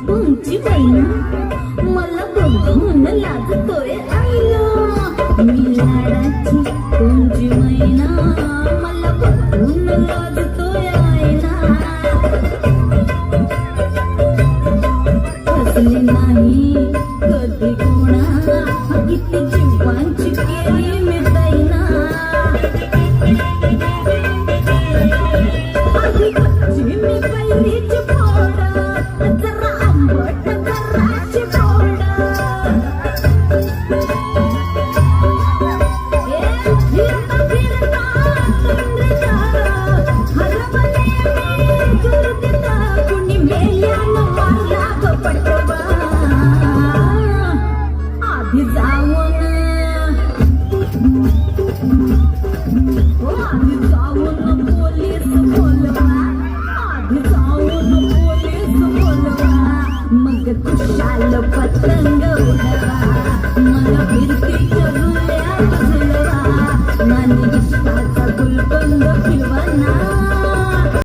तुमची बहीण मला बघून लाजतोय आईला मी लाडाची तुमची मैना मला बघून लाजतोय आईला हसले नाही कधी कोणा किती जीवांची केली मी दैना आधी कच्ची मी पहिलीची फोड जरा आंबट कराची फोड फिरता फिरता तोंडला हरवले मी गर्दीला कुणी मेल्यानं मारला ग पटवा आधी जाऊन आधी जाऊन पोलीस बोलवा आधी जाऊन पोलीस बोलवा मग खुशाल पतंग